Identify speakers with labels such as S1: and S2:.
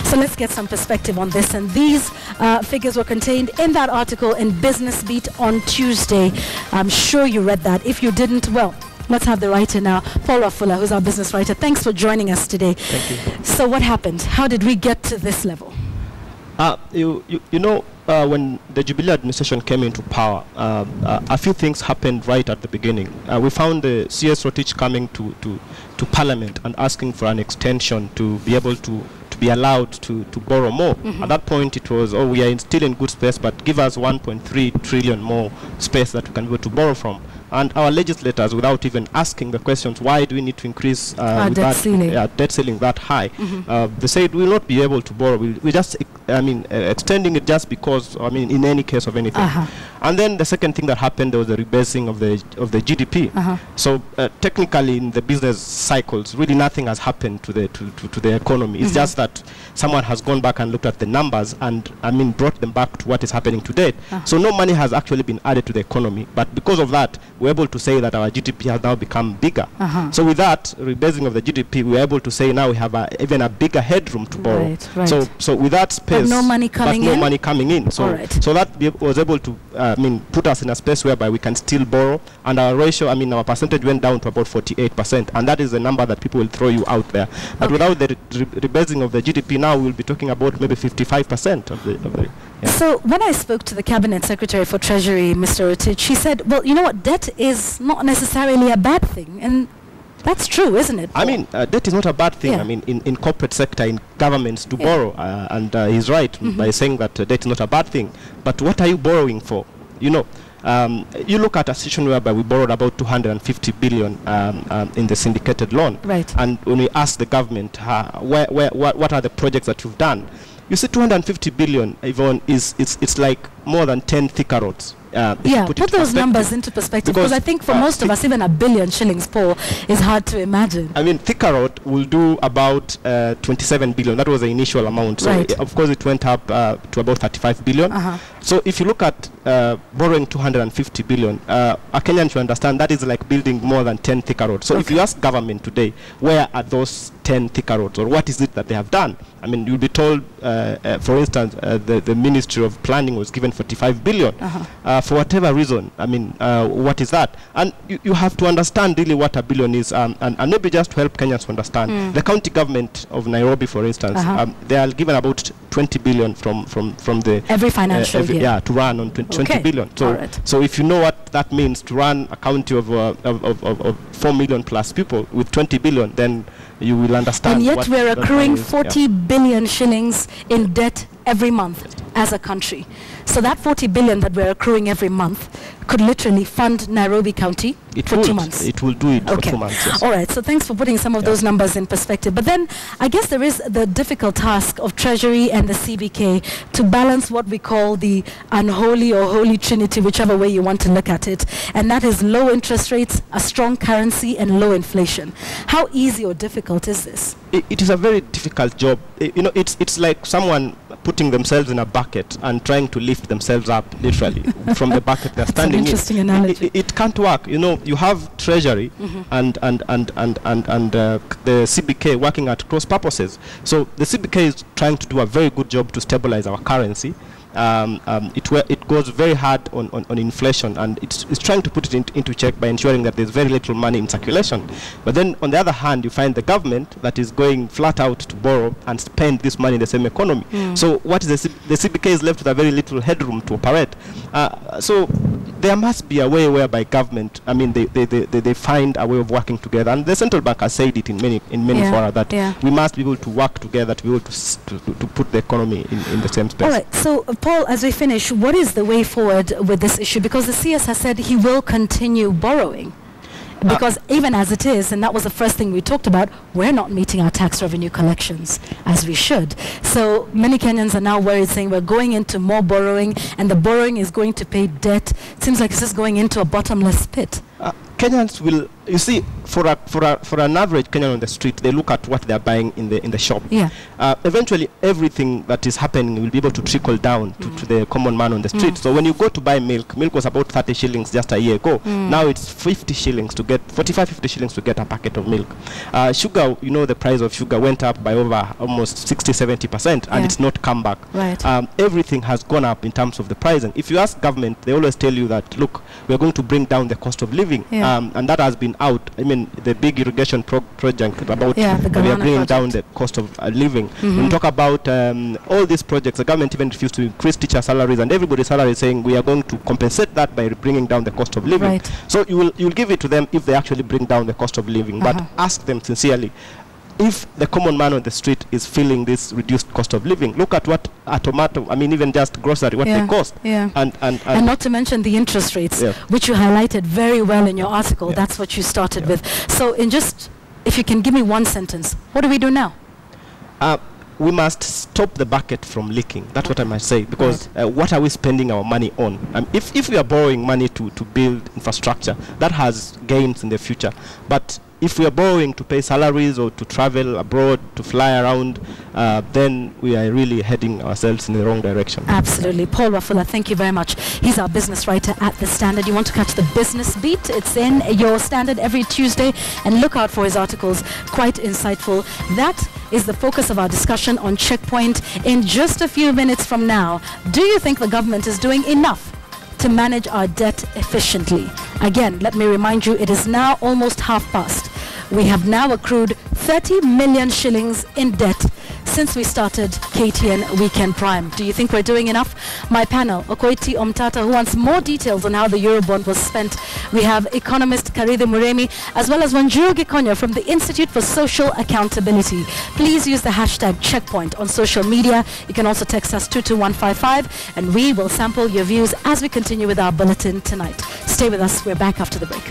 S1: So let's get some perspective on this. And these figures were contained in that article in Business Beat on Tuesday. I'm sure you read that. If you didn't, well, let's have the writer now, Paul Wafula, who's our business writer. Thanks for joining us today.
S2: Thank you.
S1: So what happened? How did we get to this level?
S2: You know, when the Jubilee administration came into power, a few things happened right at the beginning. We found the CS Rotich coming to Parliament and asking for an extension to be able to be allowed to borrow more. At that point, it was, we are still in good space, but give us 1.3 trillion more space that we can be able to borrow from. And our legislators, without even asking the questions, why do we need to increase
S1: debt
S2: ceiling that high? They said we will not be able to borrow. We just, extending it just because, in any case of anything. And then the second thing that happened, there was the rebasing of the GDP. So technically, in the business cycles, really nothing has happened to the economy. It's just that someone has gone back and looked at the numbers and brought them back to what is happening today. So no money has actually been added to the economy, but because of that, we're able to say that our GDP has now become bigger. So with that rebasing of the GDP, we're able to say now we have even a bigger headroom to borrow.
S1: Right.
S2: So with that space,
S1: but no money coming in.
S2: So that was able to put us in a space whereby we can still borrow, and our ratio, our percentage went down to about 48%, and that is the number that people will throw you out there. But without the rebasing of the GDP, now we'll be talking about maybe 55% of the. Yeah.
S1: So when I spoke to the Cabinet Secretary for Treasury, Mr. Rotich, she said, well, you know what, debt is not necessarily a bad thing. And that's true, isn't it?
S2: Debt is not a bad thing.
S1: Yeah.
S2: In corporate sector, in governments to borrow. And he's right by saying that debt is not a bad thing. But what are you borrowing for? You look at a situation whereby we borrowed about 250 billion in the syndicated loan.
S1: Right.
S2: And when we ask the government, what are the projects that you've done? You see, 250 billion, Yvonne, it's like more than 10 Thika roads.
S1: Put those numbers into perspective, because I think for most of us, even a billion shillings, Paul, is hard to imagine.
S2: Thika road will do about 27 billion. That was the initial amount. So, of course, it went up to about 35 billion. So if you look at borrowing 250 billion, a Kenyan should understand that is like building more than 10 Thika roads. So if you ask government today, where are those 10 Thika roads, or what is it that they have done? You'll be told, for instance, the Ministry of Planning was given 45 billion. For whatever reason, what is that? And you have to understand really what a billion is, and maybe just to help Kenyans to understand. The county government of Nairobi, for instance, they are given about 20 billion from the
S1: every financial year.
S2: Yeah, to run on 20 billion. So if you know what that means to run a county of 4 million plus people with 20 billion, then you will understand.
S1: And yet we're accruing 40 billion shillings in debt every month as a country. So that 40 billion that we're accruing every month could literally fund Nairobi County for 2 months.
S2: It will do it for 2 months. Yes.
S1: All right. So thanks for putting some of those numbers in perspective. But then I guess there is the difficult task of Treasury and the CBK to balance what we call the unholy or holy trinity, whichever way you want to look at it. And that is low interest rates, a strong currency, and low inflation. How easy or difficult is this?
S2: It is a very difficult job. It's like someone putting themselves in a bucket and trying to lift themselves up, literally, from the bucket they're standing in.
S1: Interesting analogy.
S2: It can't work. You have Treasury and the CBK working at cross purposes. So the CBK is trying to do a very good job to stabilize our currency. It goes very hard on inflation, and it's trying to put it into check by ensuring that there's very little money in circulation. But then on the other hand, you find the government that is going flat out to borrow and spend this money in the same economy. So what is the CBK is left with a very little headroom to operate. So there must be a way whereby government, they find a way of working together, and the central bank has said it in many fora that we must be able to work together to be able to put the economy in the same space.
S1: All right. So Paul, as we finish, what is the way forward with this issue? Because the CS has said he will continue borrowing. Because even as it is, and that was the first thing we talked about, we're not meeting our tax revenue collections as we should. So many Kenyans are now worried, saying we're going into more borrowing, and the borrowing is going to pay debt. It seems like it's just going into a bottomless pit.
S2: Kenyans will you see, for an average Kenyan on the street, they look at what they're buying in the shop.
S1: Yeah.
S2: Eventually, everything that is happening will be able to trickle down to the common man on the street. So when you go to buy milk was about 30 shillings just a year ago. Now it's 50 shillings to get 45, 50 shillings to get a packet of milk. Sugar, you know, the price of sugar went up by over almost 60, 70%, and it's not come back.
S1: Right.
S2: Everything has gone up in terms of the pricing. If you ask government, they always tell you that, look, we're going to bring down the cost of living. And that has been out. I mean, the big irrigation project about we are bringing down the cost of living. When we talk about all these projects, the government even refused to increase teacher salaries, and everybody's salary is saying we are going to compensate that by bringing down the cost of living.
S1: Right.
S2: So you'll give it to them if they actually bring down the cost of living. But ask them sincerely, if the common man on the street is feeling this reduced cost of living, look at what a tomato, I mean, even just grocery, what they cost. And
S1: not to mention the interest rates, which you highlighted very well in your article. That's what you started with. So if you can give me one sentence, what do we do now?
S2: We must stop the bucket from leaking. That's what I might say, because what are we spending our money on? If we are borrowing money to build infrastructure, that has gains in the future. But if we are borrowing to pay salaries or to travel abroad, to fly around, then we are really heading ourselves in the wrong direction.
S1: Absolutely. Paul Wafula, thank you very much. He's our business writer at The Standard. You want to catch the business beat? It's in your Standard every Tuesday, and look out for his articles. Quite insightful. That is the focus of our discussion on Checkpoint. In just a few minutes from now, do you think the government is doing enough to manage our debt efficiently? Again, let me remind you, it is now almost past. We have now accrued 30 million shillings in debt since we started KTN Weekend Prime. Do you think we're doing enough? My panel, Okoiti Omtata, who wants more details on how the Eurobond was spent. We have economist Karidhi Muremi, as well as Wanjuru Gikonyo from the Institute for Social Accountability. Please use the hashtag Checkpoint on social media. You can also text us 22155, and we will sample your views as we continue with our bulletin tonight. Stay with us. We're back after the break.